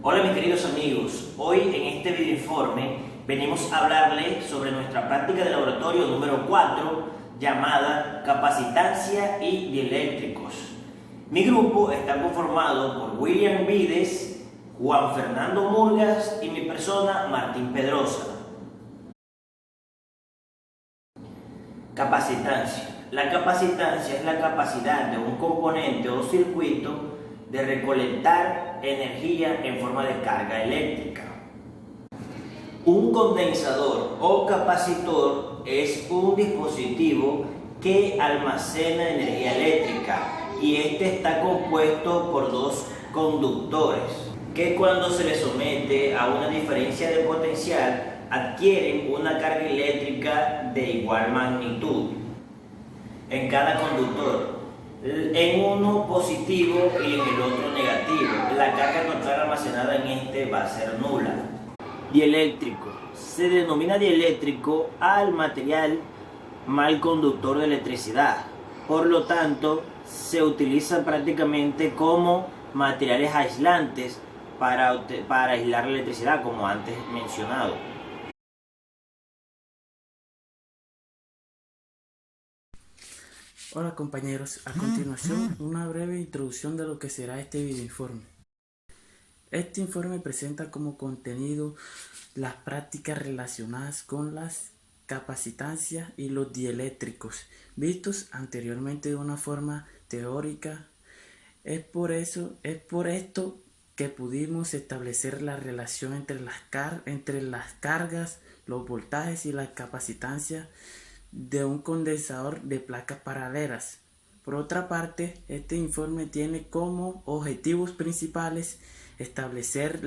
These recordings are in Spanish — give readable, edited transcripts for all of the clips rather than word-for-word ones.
Hola mis queridos amigos, hoy en este video informe venimos a hablarles sobre nuestra práctica de laboratorio número 4 llamada capacitancia y dieléctricos. Mi grupo está conformado por William Vides, Juan Fernando Murgas y mi persona Martín Pedrosa. Capacitancia. La capacitancia es la capacidad de un componente o circuito de recolectar energía en forma de carga eléctrica. Un condensador o capacitor es un dispositivo que almacena energía eléctrica y este está compuesto por dos conductores que cuando se les somete a una diferencia de potencial adquieren una carga eléctrica de igual magnitud en cada conductor, en uno positivo y en el otro negativo. La carga total almacenada en este va a ser nula. Dieléctrico. Se denomina dieléctrico al material mal conductor de electricidad. Por lo tanto, se utiliza prácticamente como materiales aislantes para aislar la electricidad, como antes mencionado. Hola compañeros, a continuación una breve introducción de lo que será este videoinforme. Este informe presenta como contenido las prácticas relacionadas con las capacitancias y los dieléctricos, vistos anteriormente de una forma teórica. Es por esto que pudimos establecer la relación entre las cargas, los voltajes y las capacitancias de un condensador de placas paralelas. Por otra parte, este informe tiene como objetivos principales establecer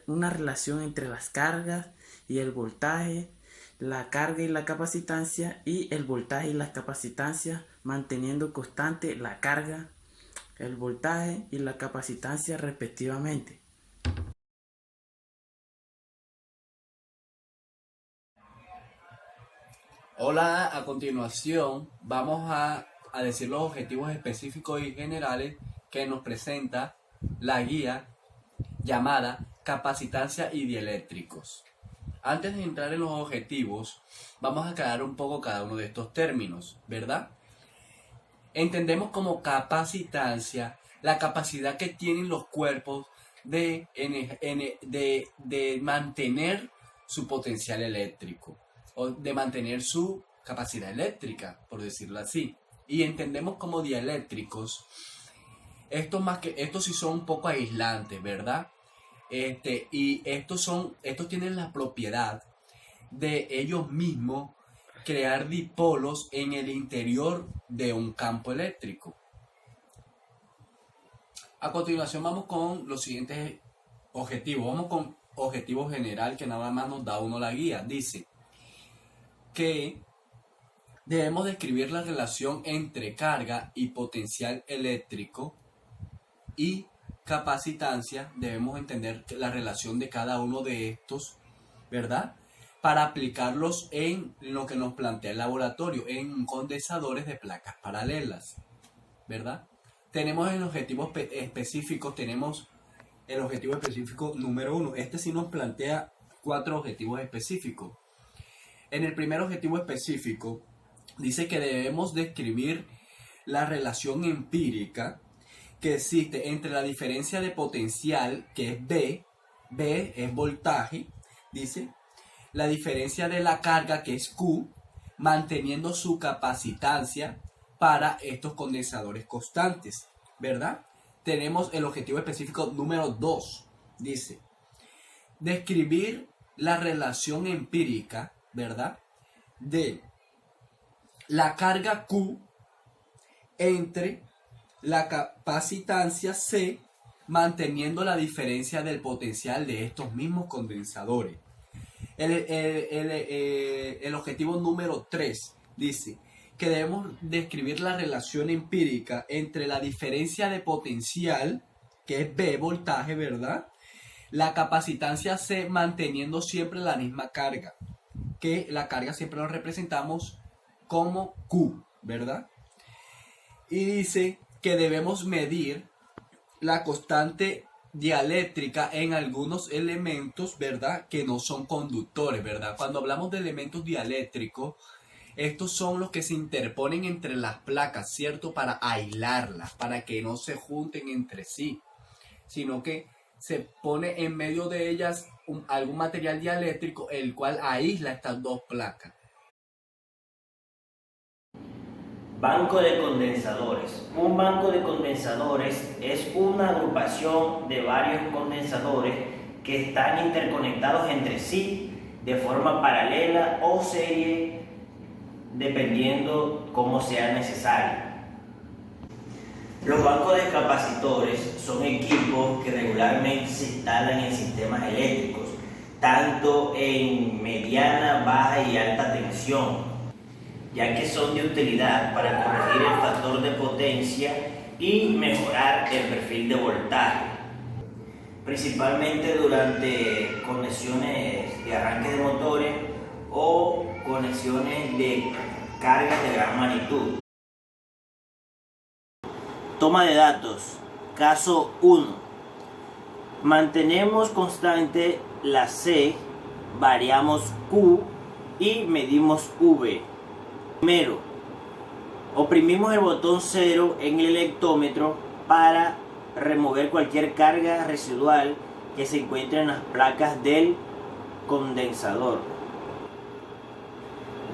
una relación entre las cargas y el voltaje, la carga y la capacitancia, y el voltaje y la capacitancia manteniendo constante la carga, el voltaje y la capacitancia respectivamente. Hola, a continuación vamos a decir los objetivos específicos y generales que nos presenta la guía llamada Capacitancia y Dieléctricos. Antes de entrar en los objetivos, vamos a aclarar un poco cada uno de estos términos, ¿verdad? Entendemos como capacitancia la capacidad que tienen los cuerpos de mantener su potencial eléctrico o de mantener su capacidad eléctrica, por decirlo así. Y entendemos como dieléctricos, estos sí son un poco aislantes, ¿verdad? Y estos tienen la propiedad de ellos mismos crear dipolos en el interior de un campo eléctrico. A continuación vamos con los siguientes objetivos. Vamos con objetivo general que nada más nos da uno la guía. Dice que debemos describir la relación entre carga y potencial eléctrico, y capacitancia debemos entender la relación de cada uno de estos, ¿verdad? Para aplicarlos en lo que nos plantea el laboratorio, en condensadores de placas paralelas, ¿verdad? Tenemos el objetivo específico, tenemos el objetivo específico número 1. Este sí nos plantea 4 objetivos específicos. En el primer objetivo específico dice que debemos describir la relación empírica que existe entre la diferencia de potencial, que es B es voltaje, dice, la diferencia de la carga, que es Q, manteniendo su capacitancia para estos condensadores constantes, ¿verdad? Tenemos el objetivo específico número 2, dice, describir la relación empírica, ¿verdad?, de la carga Q entre la capacitancia C, manteniendo la diferencia del potencial de estos mismos condensadores. El objetivo número 3 dice que debemos describir la relación empírica entre la diferencia de potencial, que es B, voltaje, ¿verdad?, la capacitancia C, manteniendo siempre la misma carga, que la carga siempre lo representamos como Q, ¿verdad? Y dice que debemos medir la constante dieléctrica en algunos elementos, ¿verdad? Que no son conductores, ¿verdad? Cuando hablamos de elementos dieléctricos, estos son los que se interponen entre las placas, ¿cierto? Para aislarlas, para que no se junten entre sí, sino que se pone en medio de ellas algún material dieléctrico, el cual aísla estas dos placas. Banco de condensadores. Un banco de condensadores es una agrupación de varios condensadores que están interconectados entre sí de forma paralela o serie, dependiendo cómo sea necesario. Los bancos de capacitores son equipos que regularmente se instalan en sistemas eléctricos, tanto en mediana, baja y alta tensión, ya que son de utilidad para corregir el factor de potencia y mejorar el perfil de voltaje, principalmente durante conexiones de arranque de motores o conexiones de cargas de gran magnitud. Toma de datos. Caso 1. Mantenemos constante la C, variamos Q y medimos V. Primero, oprimimos el botón 0 en el electómetro para remover cualquier carga residual que se encuentre en las placas del condensador.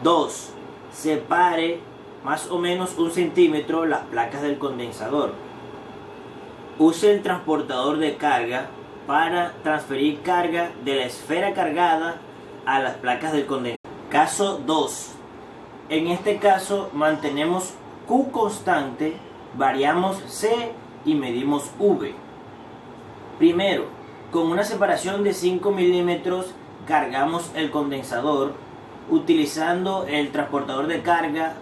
2. Separe más o menos 1 centímetro las placas del condensador. Use el transportador de carga para transferir carga de la esfera cargada a las placas del condensador. Caso 2. En este caso mantenemos Q constante, variamos C y medimos V. Primero, con una separación de 5 milímetros cargamos el condensador utilizando el transportador de carga,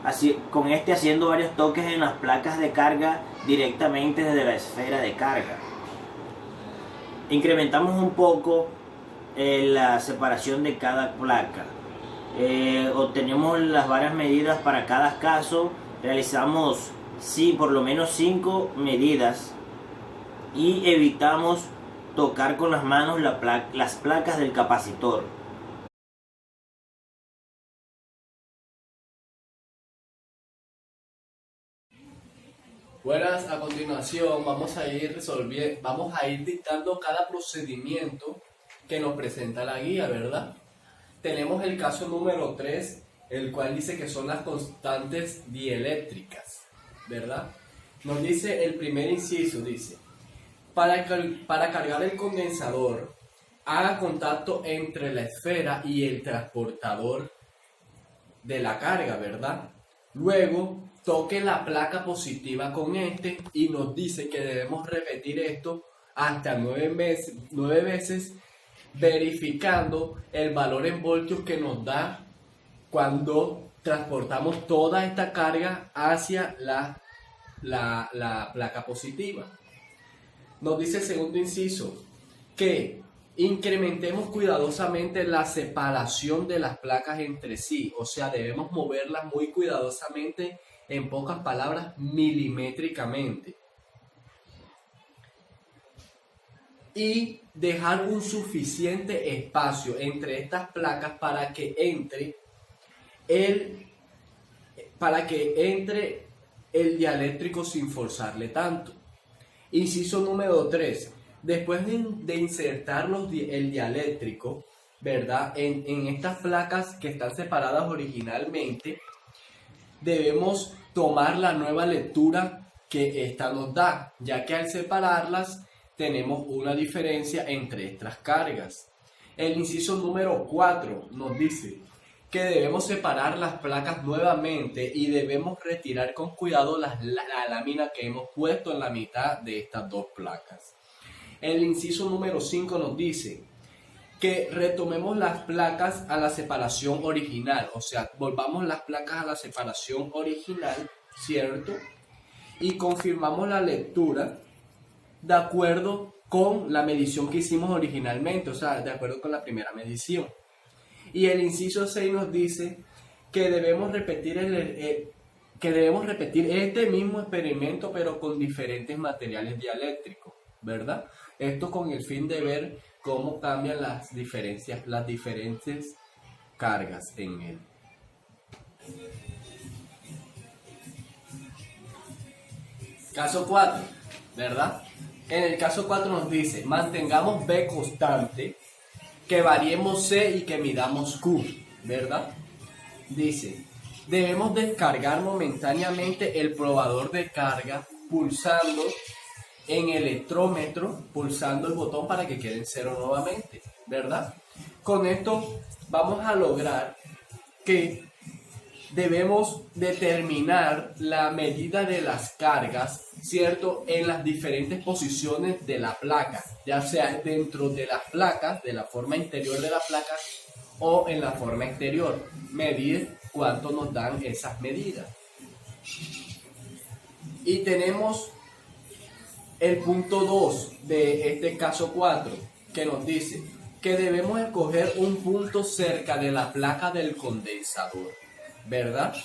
haciendo varios toques en las placas de carga directamente desde la esfera de carga. Incrementamos un poco la separación de cada placa. Obtenemos las varias medidas para cada caso, realizamos por lo menos 5 medidas y evitamos tocar con las manos las placas del capacitor. Buenas, a continuación vamos a ir dictando cada procedimiento que nos presenta la guía, ¿verdad? Tenemos el caso número 3, el cual dice que son las constantes dieléctricas, ¿verdad? Nos dice el primer inciso, dice, para cargar el condensador, haga contacto entre la esfera y el transportador de la carga, ¿verdad? Luego, toque la placa positiva con y nos dice que debemos repetir esto hasta 9 veces, verificando el valor en voltios que nos da cuando transportamos toda esta carga hacia la placa positiva. Nos dice el segundo inciso que incrementemos cuidadosamente la separación de las placas entre sí, o sea, debemos moverlas muy cuidadosamente, en pocas palabras, milimétricamente. Y dejar un suficiente espacio entre estas placas para que entre el dieléctrico sin forzarle tanto. Inciso número 3. Después de insertar el dieléctrico, ¿verdad? En estas placas que están separadas originalmente, debemos tomar la nueva lectura que esta nos da, ya que al separarlas tenemos una diferencia entre estas cargas. El inciso número 4 nos dice que debemos separar las placas nuevamente y debemos retirar con cuidado la lámina que hemos puesto en la mitad de estas dos placas. El inciso número 5 nos dice que retomemos las placas a la separación original, o sea, volvamos las placas a la separación original, ¿cierto? Y confirmamos la lectura de acuerdo con la medición que hicimos originalmente, o sea, de acuerdo con la primera medición. Y el inciso 6 nos dice que debemos repetir este mismo experimento, pero con diferentes materiales dieléctricos. ¿verdad? Esto con el fin de ver cómo cambian las diferentes cargas en él. Caso 4, ¿verdad? En el caso 4 nos dice, mantengamos B constante, que variemos C y que midamos Q, ¿verdad? Dice, debemos descargar momentáneamente el probador de carga pulsando en el electrómetro, pulsando el botón para que quede en cero nuevamente, ¿verdad? Con esto vamos a lograr que debemos determinar la medida de las cargas, ¿cierto? En las diferentes posiciones de la placa, ya sea dentro de las placas, de la forma interior de la placa o en la forma exterior. Medir cuánto nos dan esas medidas. Y tenemos el punto 2 de este caso 4, que nos dice que debemos escoger un punto cerca de la placa del condensador, ¿verdad?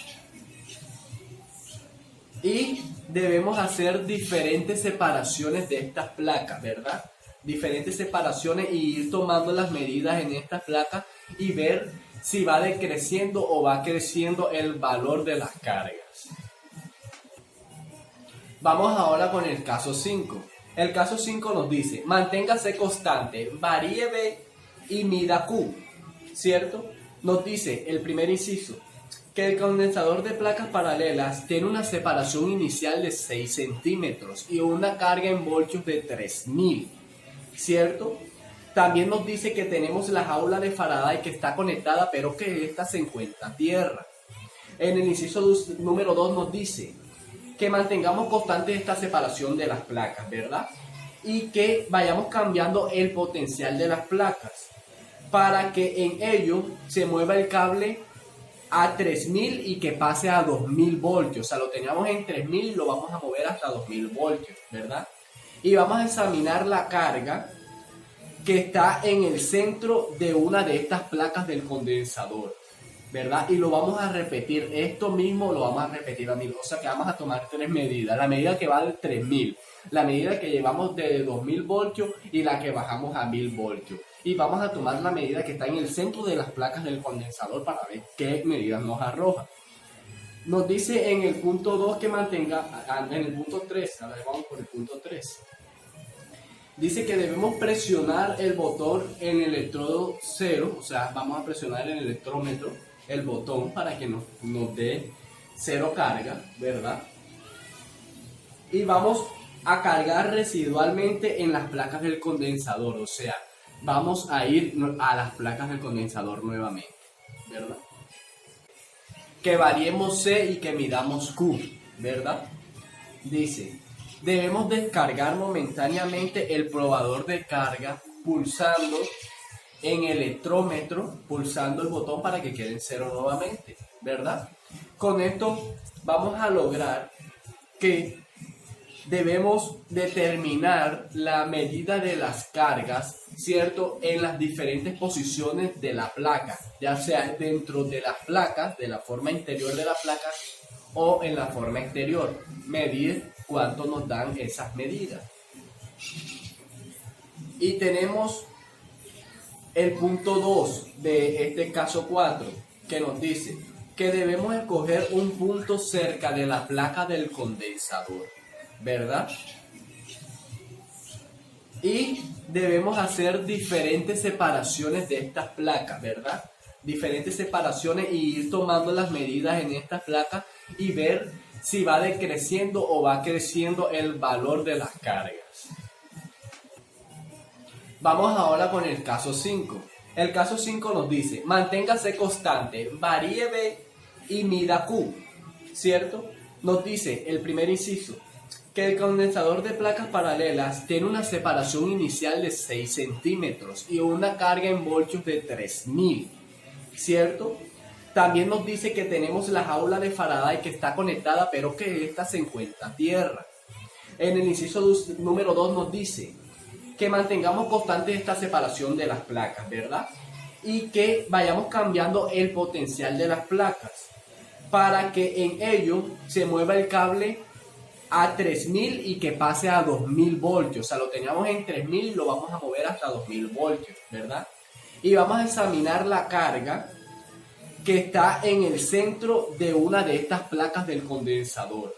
Y debemos hacer diferentes separaciones de estas placas, ¿verdad? Diferentes separaciones y ir tomando las medidas en estas placas y ver si va decreciendo o va creciendo el valor de las cargas. Vamos ahora con el caso 5. El caso 5 nos dice, manténgase constante, varíe B y mida Q, ¿cierto? Nos dice el primer inciso, que el condensador de placas paralelas tiene una separación inicial de 6 centímetros y una carga en voltios de 3000, ¿cierto? También nos dice que tenemos la jaula de Faraday que está conectada, pero que esta se encuentra a tierra. En el inciso número 2 nos dice que mantengamos constante esta separación de las placas, ¿verdad? Y que vayamos cambiando el potencial de las placas para que en ello se mueva el cable a 3000 y que pase a 2000 voltios. O sea, lo teníamos en 3000 y lo vamos a mover hasta 2000 voltios, ¿verdad? Y vamos a examinar la carga que está en el centro de una de estas placas del condensador, ¿verdad? Y lo vamos a repetir, esto mismo lo vamos a repetir, amigos. O sea que vamos a tomar 3 medidas, la medida que va de 3000, la medida que llevamos de 2000 voltios y la que bajamos a 1000 voltios. Y vamos a tomar la medida que está en el centro de las placas del condensador para ver qué medidas nos arroja. Nos dice en el punto 2 que mantenga, en el punto 3, ahora vamos por el punto 3. Dice que debemos presionar el botón en el electrodo 0, o sea, vamos a presionar en el electrómetro el botón para que nos dé 0 carga, ¿verdad? Y vamos a cargar residualmente en las placas del condensador, o sea, vamos a ir a las placas del condensador nuevamente, ¿verdad? Que variemos C y que midamos Q, ¿verdad? Dice, debemos descargar momentáneamente el probador de carga pulsando en el electrómetro, pulsando el botón para que quede en cero nuevamente, ¿verdad? Con esto vamos a lograr que debemos determinar la medida de las cargas, ¿cierto? En las diferentes posiciones de la placa, ya sea dentro de las placas, de la forma interior de la placa o en la forma exterior. Medir cuánto nos dan esas medidas. Y tenemos el punto 2 de este caso 4 que nos dice que debemos escoger un punto cerca de la placa del condensador, ¿verdad? Y debemos hacer diferentes separaciones de estas placas, ¿verdad? Diferentes separaciones y ir tomando las medidas en estas placas y ver si va decreciendo o va creciendo el valor de las cargas. Vamos ahora con el caso 5. El caso 5 nos dice, manténgase constante, varíe B y mida Q, ¿cierto? Nos dice el primer inciso, que el condensador de placas paralelas tiene una separación inicial de 6 centímetros y una carga en voltios de 3000, ¿cierto? También nos dice que tenemos la jaula de Faraday que está conectada, pero que esta se encuentra a tierra. En el inciso número 2 nos dice que mantengamos constante esta separación de las placas, ¿verdad? Y que vayamos cambiando el potencial de las placas para que en ello se mueva el cable a 3000 y que pase a 2000 voltios. O sea, lo teníamos en 3000 y lo vamos a mover hasta 2000 voltios, ¿verdad? Y vamos a examinar la carga que está en el centro de una de estas placas del condensador,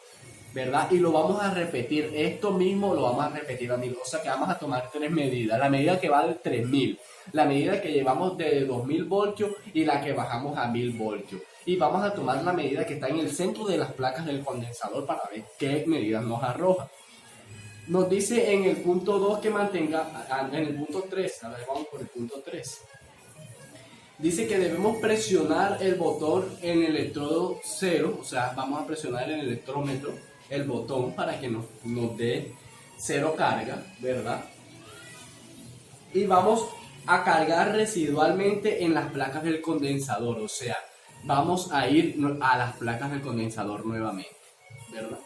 ¿verdad? Y lo vamos a repetir, esto mismo lo vamos a repetir, amigos. O sea que vamos a tomar tres medidas: la medida que va de 3000, la medida que llevamos de 2000 voltios y la que bajamos a 1000 voltios. Y vamos a tomar la medida que está en el centro de las placas del condensador para ver qué medidas nos arroja. Nos dice en el punto 2 que mantenga, en el punto 3, a ver, vamos por el punto 3. Dice que debemos presionar el botón en el electrodo 0, o sea, vamos a presionar en el electrómetro el botón para que nos dé 0 carga, ¿verdad? Y vamos a cargar residualmente en las placas del condensador, o sea, vamos a ir a las placas del condensador nuevamente, ¿verdad?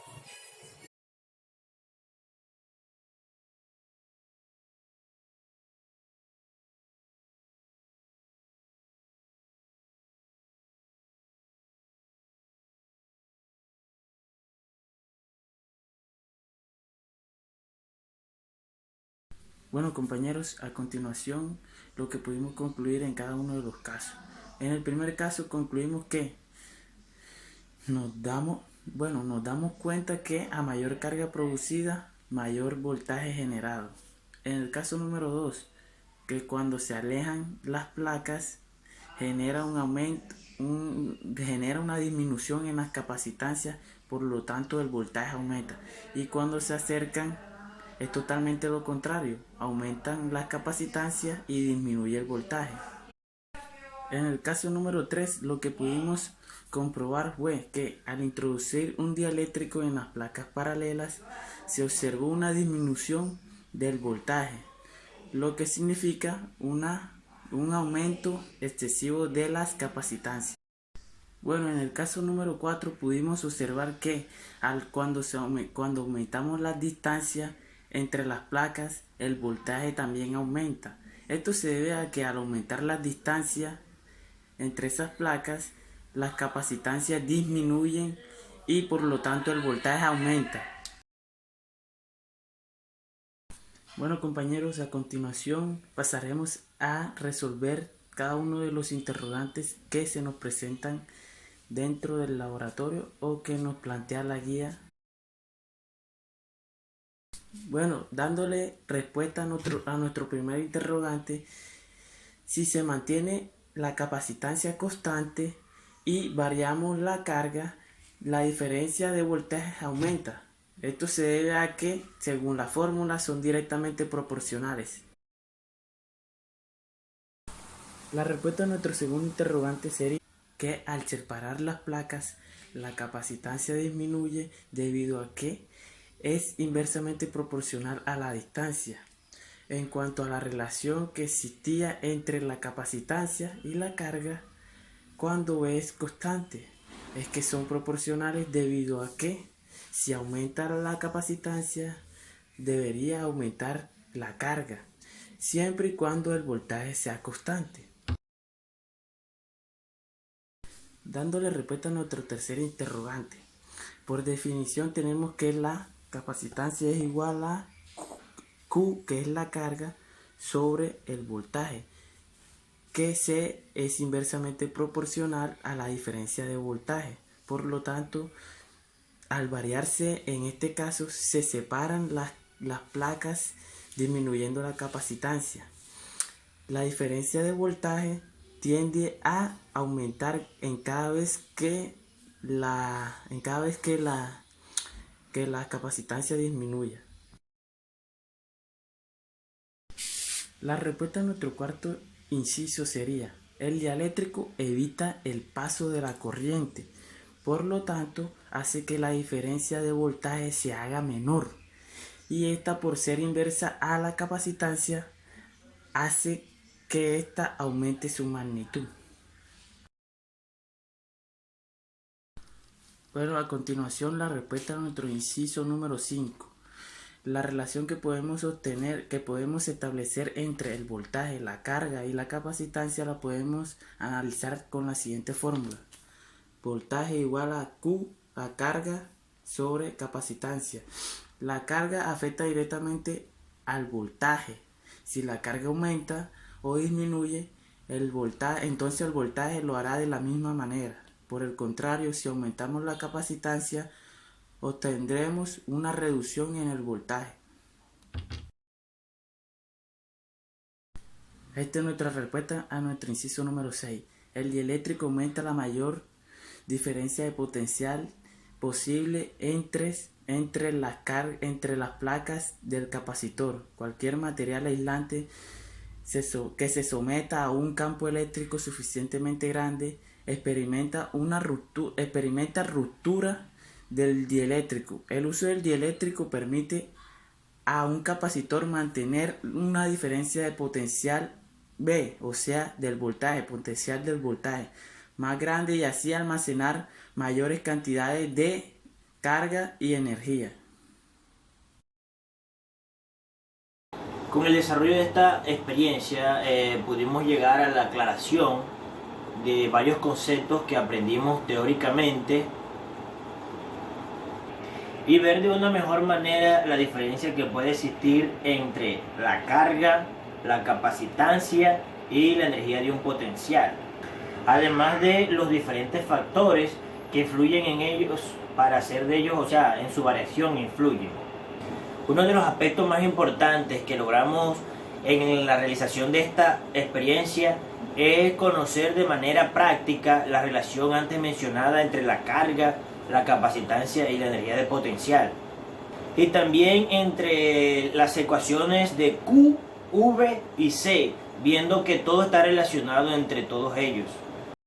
Bueno, compañeros, a continuación lo que pudimos concluir en cada uno de los casos. En el primer caso concluimos que nos damos cuenta que a mayor carga producida, mayor voltaje generado. En el caso número 2, que cuando se alejan las placas genera un aumento, genera una disminución en las capacitancias, por lo tanto el voltaje aumenta. Y cuando se acercan es totalmente lo contrario, aumentan las capacitancias y disminuye el voltaje. En el caso número 3, lo que pudimos comprobar fue que al introducir un dieléctrico en las placas paralelas se observó una disminución del voltaje, lo que significa un aumento excesivo de las capacitancias. Bueno, en el caso número 4 pudimos observar que cuando aumentamos las distancias entre las placas, el voltaje también aumenta. Esto se debe a que al aumentar las distancias entre esas placas, las capacitancias disminuyen y por lo tanto el voltaje aumenta. Bueno, compañeros, a continuación pasaremos a resolver cada uno de los interrogantes que se nos presentan dentro del laboratorio o que nos plantea la guía. Bueno, dándole respuesta a nuestro primer interrogante, si se mantiene la capacitancia constante y variamos la carga, la diferencia de voltaje aumenta. Esto se debe a que, según la fórmula, son directamente proporcionales. La respuesta a nuestro segundo interrogante sería que al separar las placas, la capacitancia disminuye debido a que es inversamente proporcional a la distancia. En cuanto a la relación que existía entre la capacitancia y la carga cuando es constante, es que son proporcionales debido a que si aumenta la capacitancia debería aumentar la carga, siempre y cuando el voltaje sea constante. Dándole respuesta a nuestro tercer interrogante, por definición tenemos que la capacitancia es igual a Q, que es la carga, sobre el voltaje, que es inversamente proporcional a la diferencia de voltaje. Por lo tanto, al variarse, en este caso, se separan las placas disminuyendo la capacitancia. La diferencia de voltaje tiende a aumentar en cada vez que la capacitancia disminuya. La respuesta a nuestro cuarto inciso sería: el dieléctrico evita el paso de la corriente, por lo tanto hace que la diferencia de voltaje se haga menor, y esta, por ser inversa a la capacitancia, hace que ésta aumente su magnitud. Bueno, a continuación la respuesta a nuestro inciso número 5. La relación que podemos establecer entre el voltaje, la carga y la capacitancia la podemos analizar con la siguiente fórmula: voltaje igual a Q, la carga, sobre capacitancia. La carga afecta directamente al voltaje. Si la carga aumenta o disminuye el voltaje, entonces el voltaje lo hará de la misma manera. Por el contrario, si aumentamos la capacitancia, obtendremos una reducción en el voltaje. Esta es nuestra respuesta a nuestro inciso número 6. El dieléctrico aumenta la mayor diferencia de potencial posible entre las placas del capacitor. Cualquier material aislante que se someta a un campo eléctrico suficientemente grande experimenta ruptura del dieléctrico. El uso del dieléctrico permite a un capacitor mantener una diferencia de potencial B, o sea, del voltaje, potencial del voltaje, más grande y así almacenar mayores cantidades de carga y energía. Con el desarrollo de esta experiencia pudimos llegar a la aclaración de varios conceptos que aprendimos teóricamente y ver de una mejor manera la diferencia que puede existir entre la carga, la capacitancia y la energía de un potencial, además de los diferentes factores que influyen en ellos para hacer de ellos, o sea, en su variación influyen. Uno de los aspectos más importantes que logramos en la realización de esta experiencia es conocer de manera práctica la relación antes mencionada entre la carga, la capacitancia y la energía de potencial, y también entre las ecuaciones de Q, V y C, viendo que todo está relacionado entre todos ellos.